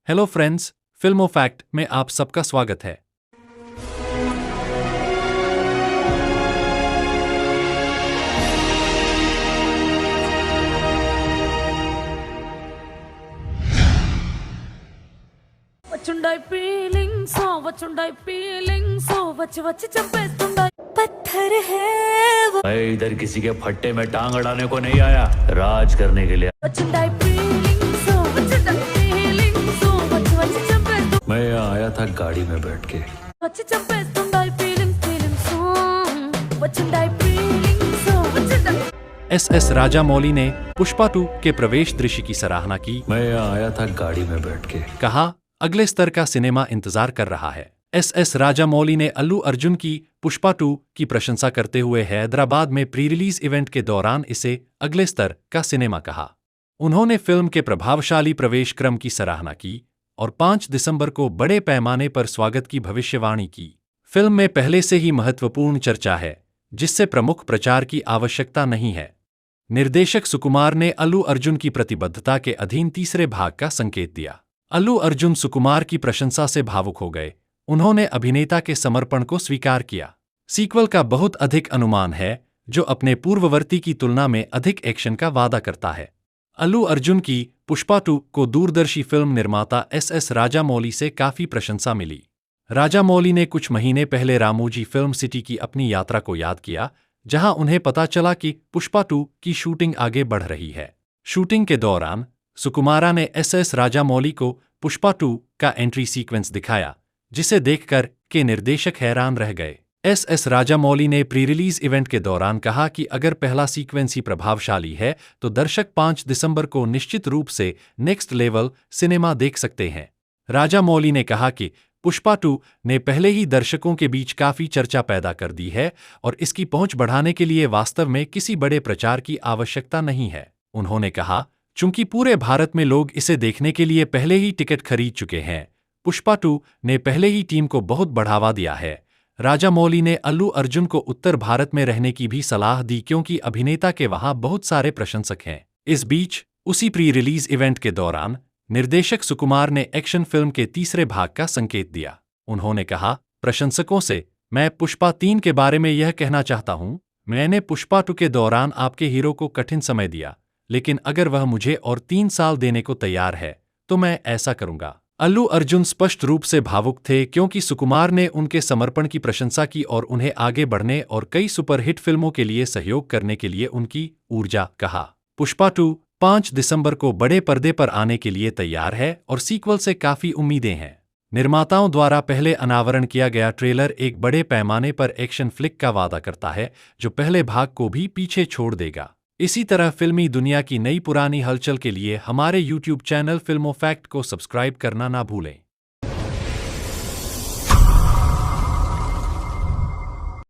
Hello friends, फिल्मो fact में आप सबका स्वागत है। వచ్చుండాయి ఫీలింగ్స్ వచ్చుండాయి ఫీలింగ్స్ వచ్చి వచ్చి చంపేస్తుండాయి पत्थर है वो मैं इधर किसी के फट्टे में टांग अड़ाने को नहीं आया, राज करने के लिए। వచ్చుండాయి ఫీలింగ్స్ వచ్చుండాయి ఫీలింగ్స్ వచ్చి వచ్చి చంపేస్తుండాయి मैं यहाँ आया था गाड़ी में बैठ के। వచ్చి చంపేస్తుండాయి ఫీలింగ్స్ వచ్చుండాయి ఫీలింగ్స్ వచ్చుండాయి एस राजामौली ने पुष्पा 2 के प्रवेश दृश्य की सराहना की। मैं यहाँ आया था गाड़ी में बैठ के। कहा, अगले स्तर का सिनेमा इंतजार कर रहा है। एस राजामौली ने अल्लू अर्जुन की पुष्पा 2 की प्रशंसा करते हुए हैदराबाद में प्री रिलीज इवेंट के दौरान इसे अगले स्तर का सिनेमा कहा। उन्होंने फिल्म के प्रभावशाली प्रवेश क्रम की सराहना की और 5 दिसंबर को बड़े पैमाने पर स्वागत की भविष्यवाणी की। फिल्म में पहले से ही महत्वपूर्ण चर्चा है, जिससे प्रमुख प्रचार की आवश्यकता नहीं है। निर्देशक सुकुमार ने अल्लू अर्जुन की प्रतिबद्धता के अधीन तीसरे भाग का संकेत दिया। अल्लू अर्जुन सुकुमार की प्रशंसा से भावुक हो गए। उन्होंने अभिनेता के समर्पण को स्वीकार किया। सीक्वल का बहुत अधिक अनुमान है, जो अपने पूर्ववर्ती की तुलना में अधिक एक्शन का वादा करता है। अल्लू अर्जुन की पुष्पा 2 को दूरदर्शी फिल्म निर्माता एस राजामौली से काफी प्रशंसा मिली। राजामौली ने कुछ महीने पहले रामोजी फिल्म सिटी की अपनी यात्रा को याद किया, जहां उन्हें पता चला कि पुष्पा 2 की शूटिंग आगे बढ़ रही है। शूटिंग के दौरान सुकुमारा ने एस राजामौली को पुष्पा 2 का एंट्री सीक्वेंस दिखाया, जिसे देखकर के निर्देशक हैरान रह गए। एस राजामौली ने प्री रिलीज इवेंट के दौरान कहा कि अगर पहला सीक्वेंस ही प्रभावशाली है तो दर्शक 5 दिसंबर को निश्चित रूप से नेक्स्ट लेवल सिनेमा देख सकते हैं। राजामौली ने कहा कि पुष्पा 2 ने पहले ही दर्शकों के बीच काफी चर्चा पैदा कर दी है और इसकी पहुंच बढ़ाने के लिए वास्तव में किसी बड़े प्रचार की आवश्यकता नहीं है। उन्होंने कहा, चूंकि पूरे भारत में लोग इसे देखने के लिए पहले ही टिकट खरीद चुके हैं, पुष्पा 2 ने पहले ही टीम को बहुत बढ़ावा दिया है। राजामौली ने अल्लू अर्जुन को उत्तर भारत में रहने की भी सलाह दी, क्योंकि अभिनेता के वहां बहुत सारे प्रशंसक हैं। इस बीच उसी प्री रिलीज इवेंट के दौरान निर्देशक सुकुमार ने एक्शन फिल्म के तीसरे भाग का संकेत दिया। उन्होंने कहा, प्रशंसकों से मैं पुष्पा 3 के बारे में यह कहना चाहता हूं, मैंने पुष्पा 2 के दौरान आपके हीरो को कठिन समय दिया, लेकिन अगर वह मुझे और 3 साल देने को तैयार है तो मैं ऐसा करूंगा। अल्लू अर्जुन स्पष्ट रूप से भावुक थे, क्योंकि सुकुमार ने उनके समर्पण की प्रशंसा की और उन्हें आगे बढ़ने और कई सुपरहिट फिल्मों के लिए सहयोग करने के लिए उनकी ऊर्जा कहा। पुष्पा 2 5 दिसंबर को बड़े पर्दे पर आने के लिए तैयार है और सीक्वल से काफी उम्मीदें हैं। निर्माताओं द्वारा पहले अनावरण किया गया ट्रेलर एक बड़े पैमाने पर एक्शन फ्लिक का वादा करता है, जो पहले भाग को भी पीछे छोड़ देगा। इसी तरह फिल्मी दुनिया की नई पुरानी हलचल के लिए हमारे YouTube चैनल फिल्मो फैक्ट को सब्सक्राइब करना ना भूलें।